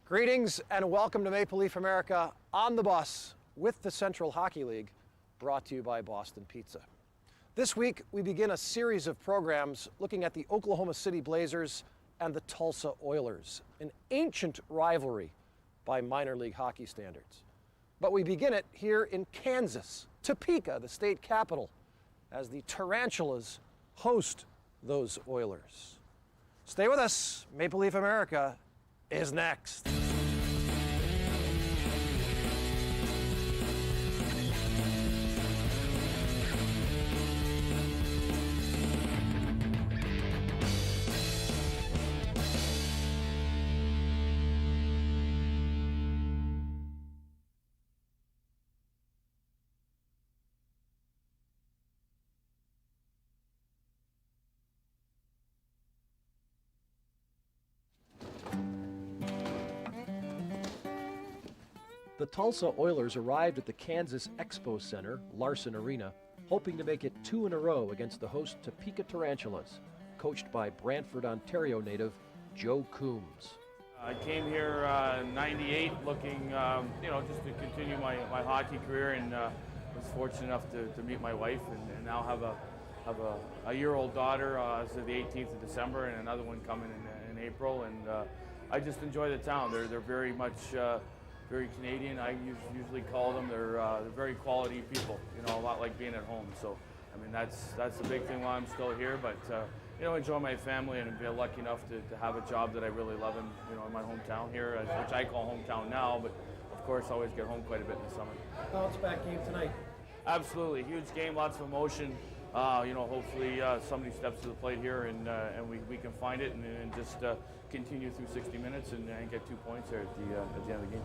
Greetings and welcome to Maple Leaf America on the bus with the Central Hockey League, brought to you by Boston Pizza. This week, we begin a series of programs looking at the Oklahoma City Blazers and the Tulsa Oilers, an ancient rivalry by minor league hockey standards. But we begin it here in Kansas, Topeka, the state capital, as the Tarantulas host those Oilers. Stay with us. Maple Leaf America is next. The Tulsa Oilers arrived at the Kansas Expo Center, Larson Arena, hoping to make it 2 in a row against the host Topeka Tarantulas, coached by Brantford, Ontario native Joe Coombs. I came here in '98 looking, just to continue my hockey career, and was fortunate enough to meet my wife and now have a year-old daughter as of the 18th of December and another one coming in April, and I just enjoy the town. They're very much very Canadian. I usually call them. They're very quality people. A lot like being at home. So, I mean, that's the big thing while I'm still here. But enjoy my family and be lucky enough to have a job that I really love in my hometown here, which I call hometown now. But of course, I always get home quite a bit in the summer. Bounce back game tonight. Absolutely, huge game, lots of emotion. Hopefully somebody steps to the plate here and we can find it and just continue through 60 minutes and get 2 points there at the end of the game.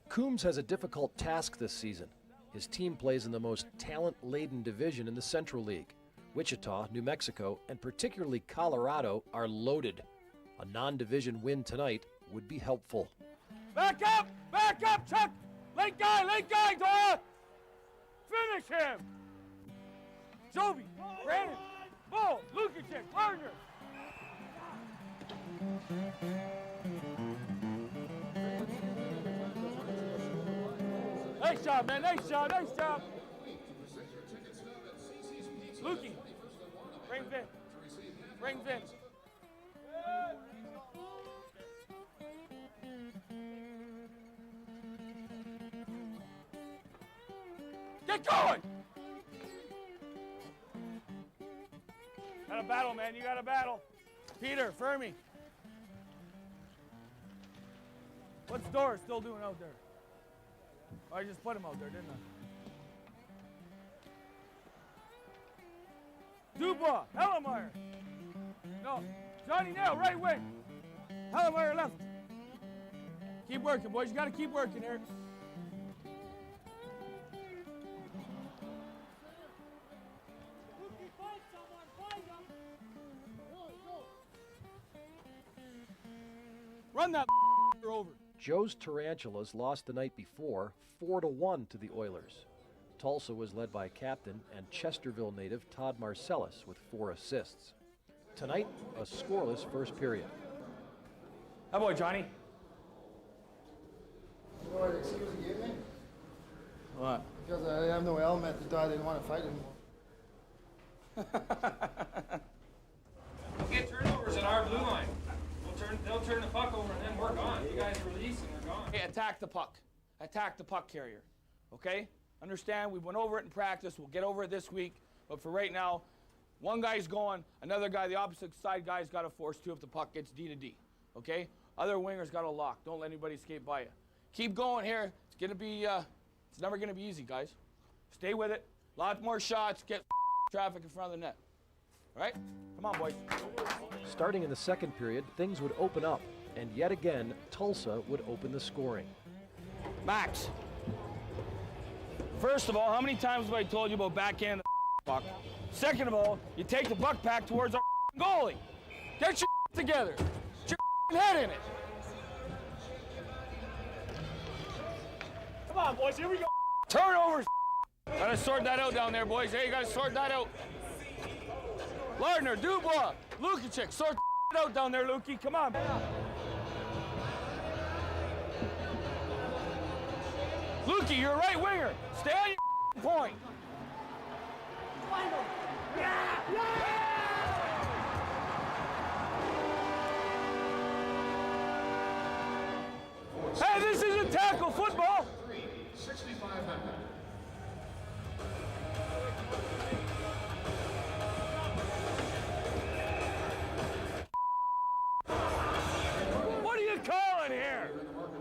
Coombs has a difficult task this season. His team plays in the most talent-laden division in the Central League. Wichita, New Mexico, and particularly Colorado are loaded. A non-division win tonight would be helpful. Back up, Chuck! Late guy, Dora! Finish him! Joby, Brandon, Bull, Lukacic, Lardner! Nice job, man. Nice job. Lukey. Bring Vin. Get going! Got a battle, man. You got a battle. Peter, Fermi. What's Doris still doing out there? I just put him out there, didn't I? Dubois, Hellemeyer. No, Johnny Nail, right wing. Hellemeyer left. Keep working, boys. You got to keep working here. Run that over. Joe's Tarantulas lost the night before 4-1 to the Oilers. Tulsa was led by captain and Chesterville native Todd Marcellus with 4 assists. Tonight, a scoreless first period. How about Johnny? You know what excuse he gave me? What? Because I have no element that I didn't want to fight anymore. Get turnovers at our blue line. They'll turn the puck over and then we're gone. You guys release and we're gone. Hey, attack the puck. Attack the puck carrier. Okay? Understand? We went over it in practice. We'll get over it this week. But for right now, one guy's going, another guy, the opposite side guy's got to force 2 if the puck gets D to D. Okay? Other wingers got to lock. Don't let anybody escape by you. Keep going here. It's gonna be. It's never gonna be easy, guys. Stay with it. Lots more shots. Get traffic in front of the net. All right? Come on, boys. Starting in the second period, things would open up, and yet again, Tulsa would open the scoring. Max. First of all, how many times have I told you about backhand the puck? Second of all, you take the puck back towards our goalie. Get your together. Get your head in it. Come on, boys, here we go. Turnovers. Gotta sort that out down there, boys. Hey, you gotta sort that out. Lardner, Dubois, Lukacic, sort that out down there, Lukey. Come on. Lukey, you're a right winger. Stay on your point. Hey, this isn't tackle football. 6500. What are you calling here?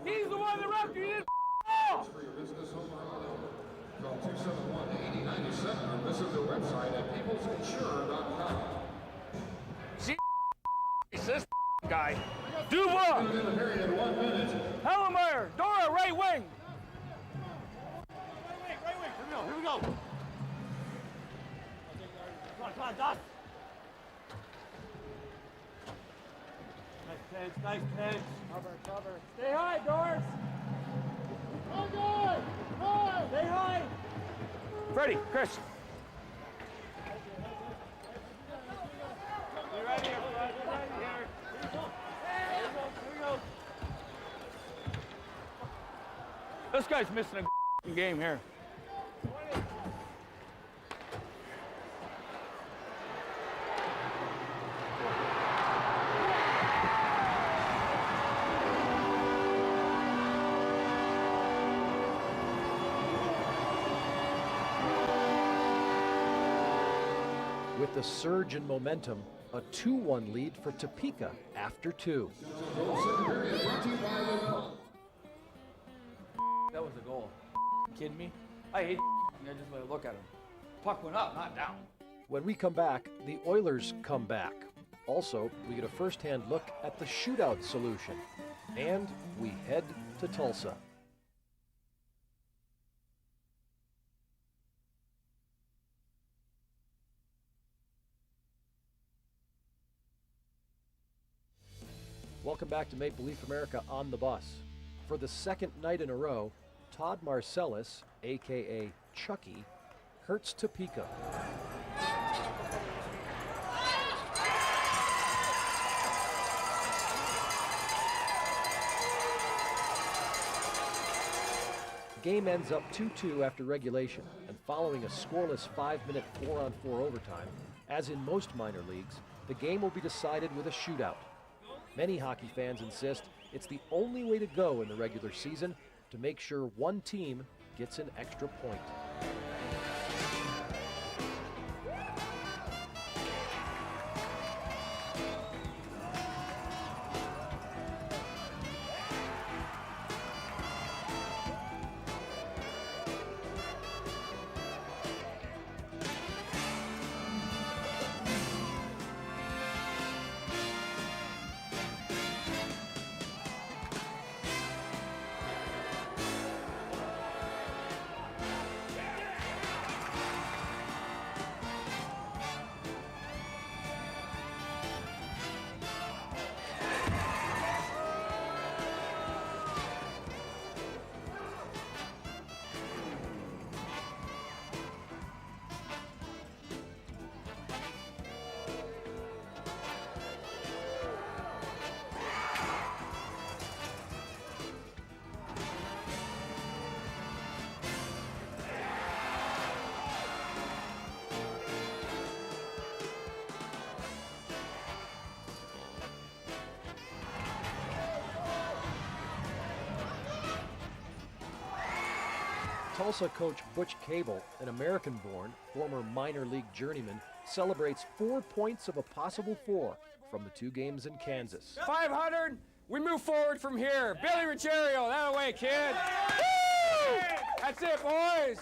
He's the one that wrapped you in. For your business home or auto, call 271-8097 or visit their website at peoplesinsurer.com. This guy. Dubois. In the period, 1 minute. Hellemeyer. Dora, right wing. Here we go. Come on, Dot. Nice pitch. Cover. Stay high, Doris. Stay high. Freddie, Chris. Stay right here, Fred. Stay right here. Here we go. This guy's missing a game here. With the surge in momentum, a 2-1 lead for Topeka after 2. That was a goal. Kidding me? I hate I just let it look at him. Puck went up, not down. When we come back, the Oilers come back. Also, we get a first-hand look at the shootout solution. And we head to Tulsa. Welcome back to Maple Leaf America on the Bus. For the second night in a row, Todd Marcellus, aka Chucky, hurts Topeka. Game ends up 2-2 after regulation, and following a scoreless 5-minute 4-on-4 overtime, as in most minor leagues, the game will be decided with a shootout. Many hockey fans insist it's the only way to go in the regular season to make sure one team gets an extra point. Tulsa coach Butch Cable, an American-born, former minor league journeyman, celebrates 4 points of a possible 4 from the 2 games in Kansas. 500, we move forward from here. Billy Ruggiero, that away, kid. Woo! That's it, boys.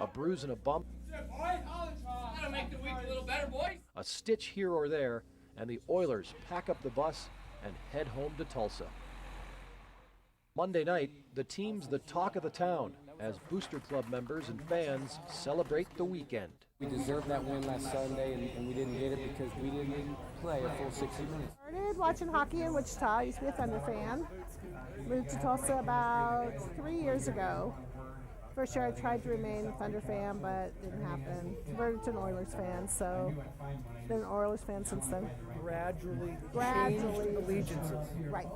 A bruise and a bump, That'll make the week a little better, boys. a stitch here or there, and the Oilers pack up the bus and head home to Tulsa. Monday night, the team's the talk of the town as Booster Club members and fans celebrate the weekend. We deserved that win last Sunday, and we didn't get it because we didn't play a full 60 minutes. Started watching hockey in Wichita. I used to be a Thunder fan. Moved to Tulsa about 3 years ago. First year I tried to remain a Thunder fan, but didn't happen. Converted to an Oilers fan, so been an Oilers fan since then. gradually Gradually. changed allegiances. Right.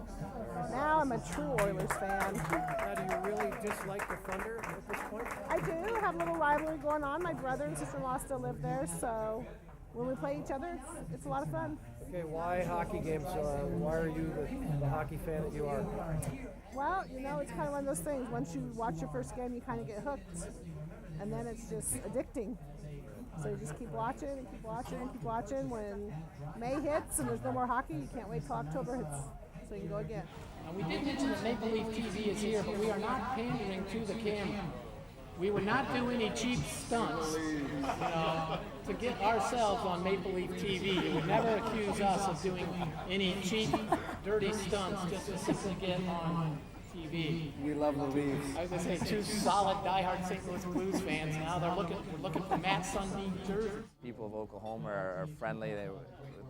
Now I'm a true Oilers fan. Now, do you really dislike the Thunder at this point? I do have a little rivalry going on. My brother and sister-in-law still live there, so when we play each other, it's a lot of fun. Okay, why hockey games? Why are you the hockey fan that you are? Well, you know, it's kind of one of those things. Once you watch your first game, you kind of get hooked, and then it's just addicting. So you just keep watching and keep watching and keep watching. When May hits and there's no more hockey, you can't wait till October hits so you can go again. We did mention that Maple Leaf TV is here, but we are not pandering to the camera. We would not do any cheap stunts to get ourselves on Maple Leaf TV. You would never accuse us of doing any cheap, dirty stunts just to simply get on TV. We love the Leafs. I was going to say, two solid, diehard St. Louis Blues fans. Now we're looking for Matt Sundin jerseys. People of Oklahoma are friendly.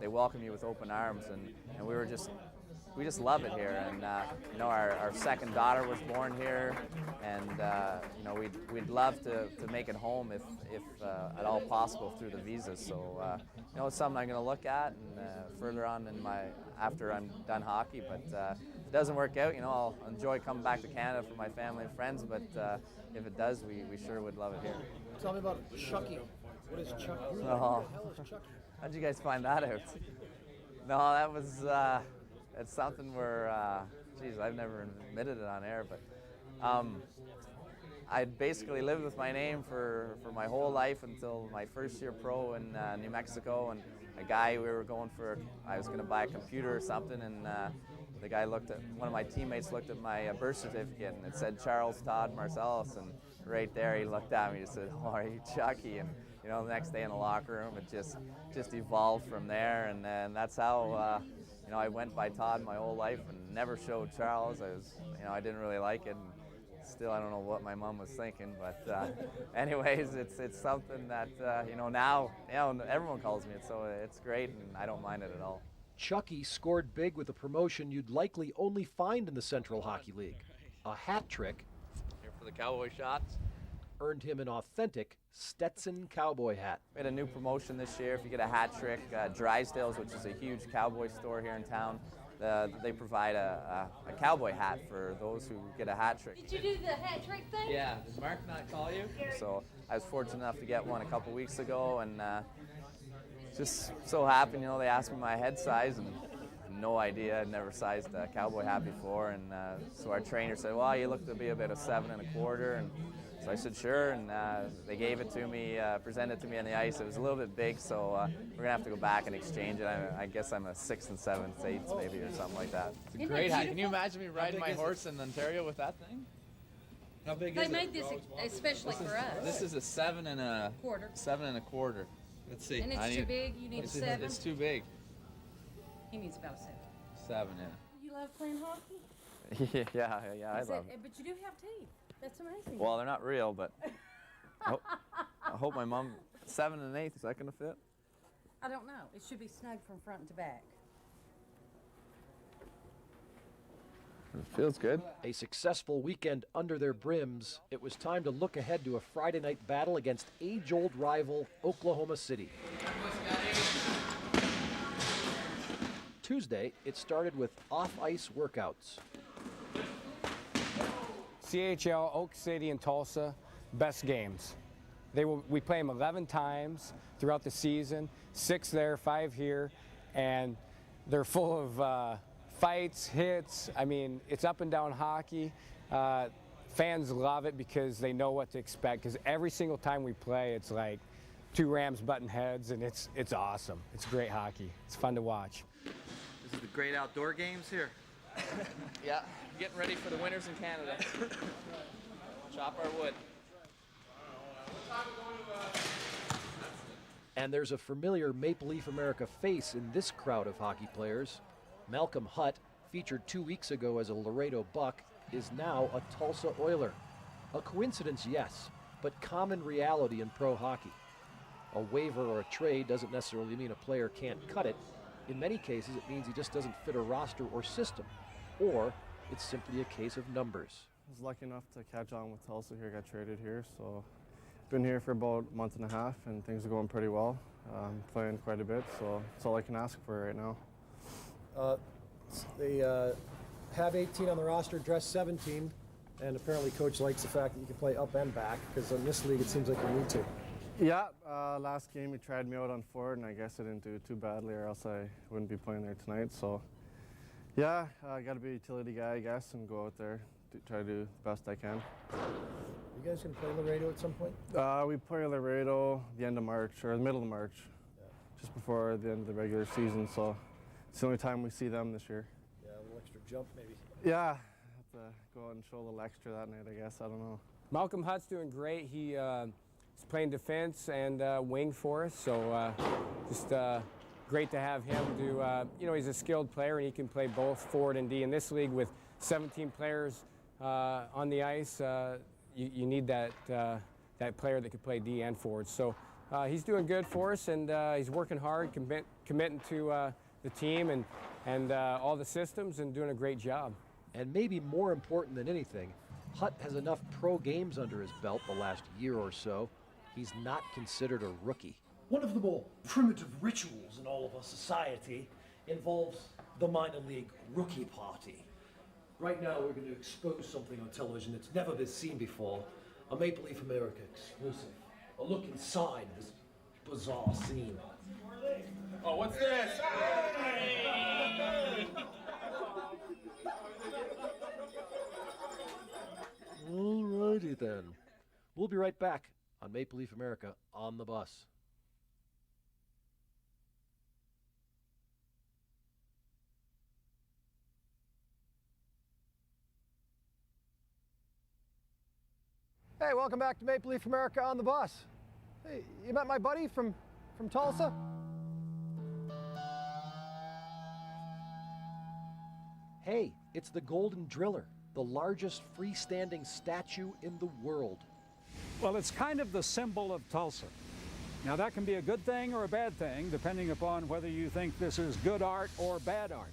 They welcome you with open arms, and we just love it here. And our second daughter was born here, and we'd love to make it home if at all possible through the visas. So it's something I'm going to look at and further on after I'm done hockey. But if it doesn't work out, I'll enjoy coming back to Canada for my family and friends. But if it does, we sure would love it here. Tell me about Chucky. What is Chucky? Oh. Who the hell is Chucky? How'd you guys find that out? No, that was it's something where, I've never admitted it on air, but I basically lived with my name for my whole life until my first year pro in New Mexico, and a guy I was going to buy a computer or something, and the guy one of my teammates looked at my birth certificate, and it said Charles Todd Marcellus, and right there he looked at me and said, "Oh, are you Chucky?" And the next day in the locker room, it just evolved from there, and then that's how I went by Todd my whole life and never showed Charles. I didn't really like it, and still I don't know what my mom was thinking, but anyways, it's something that now everyone calls me it, so it's great, and I don't mind it at all. Chucky scored big with a promotion you'd likely only find in the Central Hockey League. A hat trick Here for the cowboy shots. earned him an authentic Stetson cowboy hat. We had a new promotion this year. If you get a hat trick, Drysdale's, which is a huge cowboy store here in town, they provide a cowboy hat for those who get a hat trick. Did you do the hat trick thing? Yeah, did Mark not call you? So I was fortunate enough to get one a couple weeks ago, and just so happened, they asked me my head size, and no idea. I'd never sized a cowboy hat before, and so our trainer said, "Well, you look to be about a 7 1/4," and so I said, "Sure," and they gave it to me, presented it to me on the ice. It was a little bit big, so we're gonna have to go back and exchange it. I guess I'm a 6 7/8 maybe, or something like that. It's a great hat. Can you imagine me riding my horse in Ontario with that thing? How big is it? They made this especially for us. This is a 7 Quarter. 7 1/4. Let's see. And it's too big. You need a 7. It's too big. He needs about a 7. 7, yeah. You love playing hockey? yeah, I love it. But you do have teeth. That's amazing. Well, they're not real, but I hope my mom, 7 1/8, is that going to fit? I don't know. It should be snug from front to back. It feels good. A successful weekend under their brims, it was time to look ahead to a Friday night battle against age-old rival Oklahoma City. Tuesday, it started with off-ice workouts. CHL, Oak City, and Tulsa, best games. We play them 11 times throughout the season, 6 there, 5 here, and they're full of fights, hits. I mean, it's up and down hockey. Fans love it because they know what to expect, because every single time we play, it's like 2 Rams butting heads, and it's awesome. It's great hockey. It's fun to watch. This is the great outdoor games here. Yeah, getting ready for the winters in Canada. Chop our wood. And there's a familiar Maple Leaf America face in this crowd of hockey players. Malcolm Hutt, featured 2 weeks ago as a Laredo Buck, is now a Tulsa Oiler. A coincidence, yes, but common reality in pro hockey. A waiver or a trade doesn't necessarily mean a player can't cut it. In many cases, it means he just doesn't fit a roster or system, or it's simply a case of numbers. I was lucky enough to catch on with Tulsa here, got traded here, so been here for about a month and a half, and things are going pretty well. I'm playing quite a bit, so that's all I can ask for right now. They have 18 on the roster, dress 17, and apparently coach likes the fact that you can play up and back, because in this league it seems like you need to. Yeah, last game he tried me out on forward, and I guess I didn't do too badly, or else I wouldn't be playing there tonight. So, yeah, I got to be a utility guy, I guess, and go out there, try to do the best I can. You guys going to play Laredo at some point? We play Laredo the end of March, or the middle of March, just before the end of the regular season. So it's the only time we see them this year. Yeah, a little extra jump maybe. Yeah, have to go out and show a little extra that night, I guess. I don't know. Malcolm Hutt's doing great. He's playing defense and wing for us, so just great to have him do. He's a skilled player and he can play both forward and D. In this league with 17 players on the ice, you need that player that can play D and forward. So he's doing good for us, and he's working hard, committing to the team and all the systems, and doing a great job. And maybe more important than anything, Hutt has enough pro games under his belt the last year or so. He's not considered a rookie. One of the more primitive rituals in all of our society involves the minor league rookie party. Right now we're going to expose something on television that's never been seen before, a Maple Leaf America exclusive, a look inside this bizarre scene. Oh, what's this? Alrighty then. We'll be right back on Maple Leaf America on the Bus. Hey, welcome back to Maple Leaf America on the Bus. Hey, you met my buddy from Tulsa? Hey, it's the Golden Driller, the largest freestanding statue in the world. Well, it's kind of the symbol of Tulsa. Now, that can be a good thing or a bad thing, depending upon whether you think this is good art or bad art.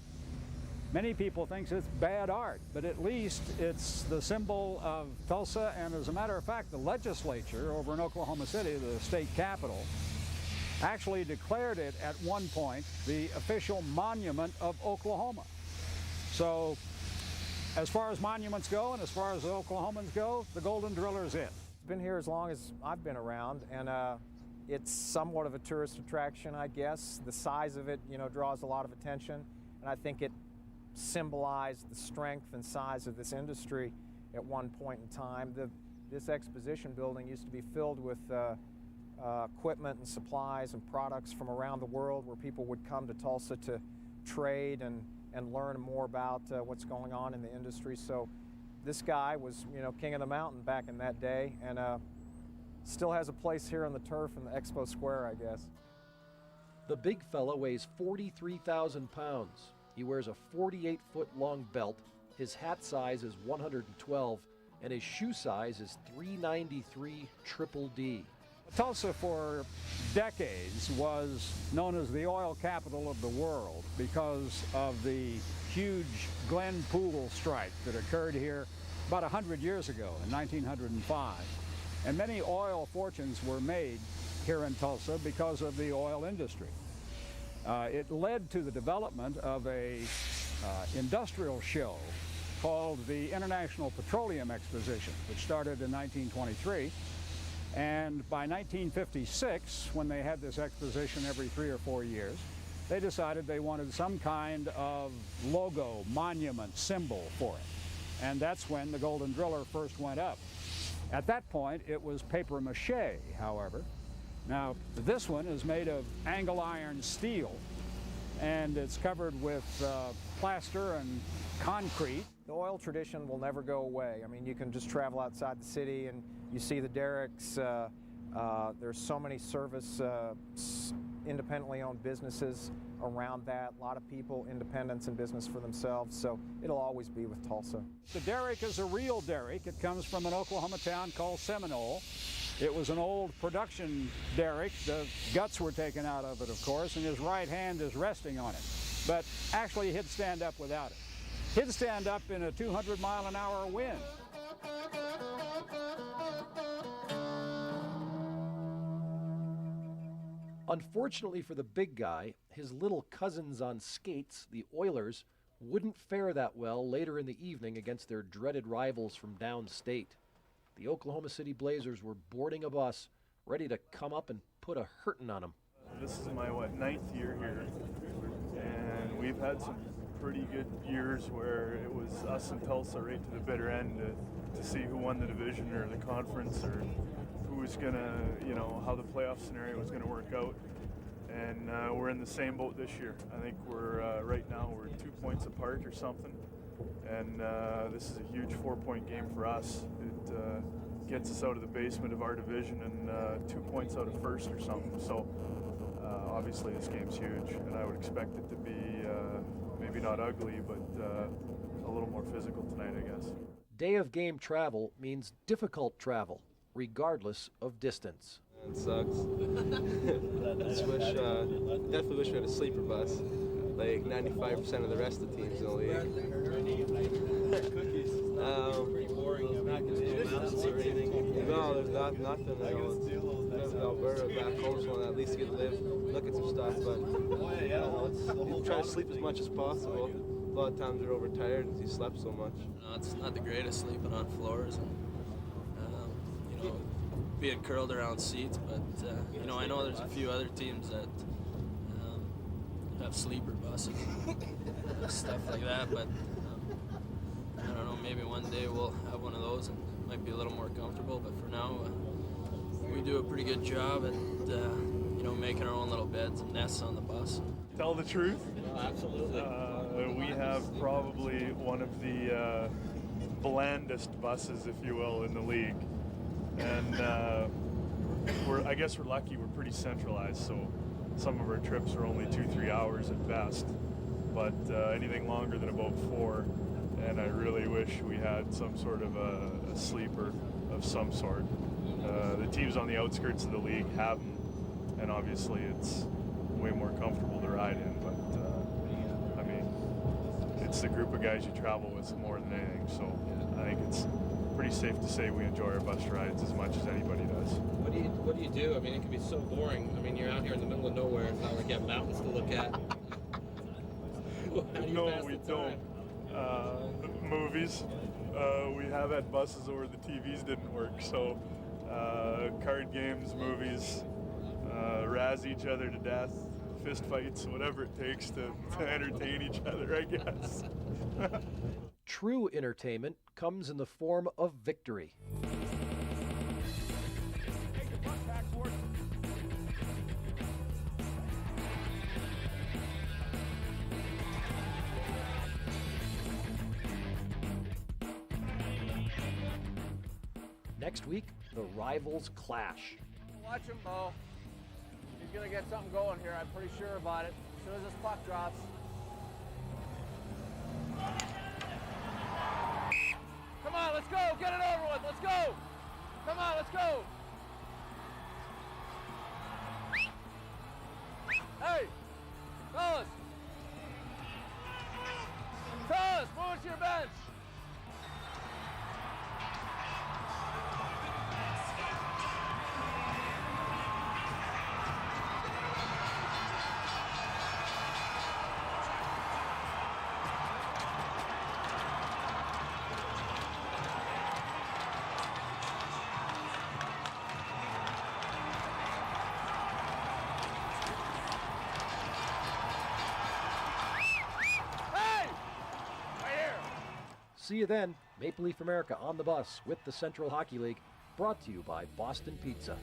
Many people think it's bad art, but at least it's the symbol of Tulsa, and as a matter of fact, the legislature over in Oklahoma City, the state capital, actually declared it at one point the official monument of Oklahoma. So, as far as monuments go and as far as the Oklahomans go, the Golden Driller is it. It's been here as long as I've been around, and it's somewhat of a tourist attraction, I guess. The size of it, draws a lot of attention, and I think it symbolized the strength and size of this industry at one point in time. This exposition building used to be filled with equipment and supplies and products from around the world, where people would come to Tulsa to trade and learn more about what's going on in the industry. So this guy was, king of the mountain back in that day, and still has a place here on the turf in the Expo Square, I guess. The big fella weighs 43,000 pounds. He wears a 48-foot long belt. His hat size is 112, and his shoe size is 393 triple D. Tulsa for decades was known as the oil capital of the world because of the huge Glen Pool strike that occurred here about 100 years ago in 1905. And many oil fortunes were made here in Tulsa because of the oil industry. It led to the development of a industrial show called the International Petroleum Exposition, which started in 1923. And by 1956, when they had this exposition every 3 or 4 years, they decided they wanted some kind of logo, monument, symbol for it. And that's when the Golden Driller first went up. At that point, it was papier mache, however. Now, this one is made of angle iron steel, and it's covered with plaster and concrete. The oil tradition will never go away. I mean, you can just travel outside the city and you see the derricks. There's so many service, independently owned businesses around that. A lot of people, independents in business for themselves, so it'll always be with Tulsa. The derrick is a real derrick. It comes from an Oklahoma town called Seminole. It was an old production derrick. The guts were taken out of it, of course, and his right hand is resting on it. But actually, he'd stand up without it. He'd stand up in a 200-mile-an-hour wind. Unfortunately for the big guy, his little cousins on skates, the Oilers, wouldn't fare that well later in the evening against their dreaded rivals from downstate. The Oklahoma City Blazers were boarding a bus, ready to come up and put a hurtin' on them. This is my, 9th year here, and we've had some pretty good years where it was us and Tulsa right to the bitter end to see who won the division or the conference or who was gonna, how the playoff scenario was gonna work out. And we're in the same boat this year. I think we're, right now, we're 2 points apart or something. And this is a huge 4-point game for us. It gets us out of the basement of our division and 2 points out of first or something. So obviously this game's huge, and I would expect it to be maybe not ugly, but a little more physical tonight, I guess. Day of game travel means difficult travel, regardless of distance. It sucks. Definitely wish we had a sleeper bus, like 95% of the rest of the teams in the league. Cookies. Pretty boring. You're not going to do mountains or anything. No, there's nothing. Live in Alberta, back home, so at least you get to live, look at some stuff. But you try to sleep as much as possible. A lot of times you're overtired and you slept so much. No, it's not the greatest sleeping on floors and being curled around seats, but I know there's a few other teams that have sleeper buses, stuff like that, but I don't know, maybe one day we'll have one of those and it might be a little more comfortable, but for now we do a pretty good job at making our own little beds and nests on the bus. Tell the truth? Oh, absolutely. We have probably one of the blandest buses, if you will, in the league. And I guess we're lucky, we're pretty centralized, so some of our trips are only 2-3 hours at best, but anything longer than about 4, and I really wish we had some sort of a sleeper of some sort. The teams on the outskirts of the league have them, and obviously it's way more comfortable to ride in, but it's the group of guys you travel with more than anything, so I think it's pretty safe to say we enjoy our bus rides as much as anybody does. What do you do? I mean, it can be so boring. I mean, you're out here in the middle of nowhere. It's not like you have mountains to look at. No, we don't. Movies. We have had buses where the TVs didn't work, so card games, movies, razz each other to death, fist fights, whatever it takes to entertain each other, I guess. True entertainment comes in the form of victory. Next week, the rivals clash. Watch him, Bo. He's going to get something going here. I'm pretty sure about it. As soon as this puck drops. Come on, let's go. Get it over with. Let's go. Come on, let's go. Hey, fellas. Fellas, move to your bench. See you then. Maple Leaf America on the bus with the Central Hockey League, brought to you by Boston Pizza.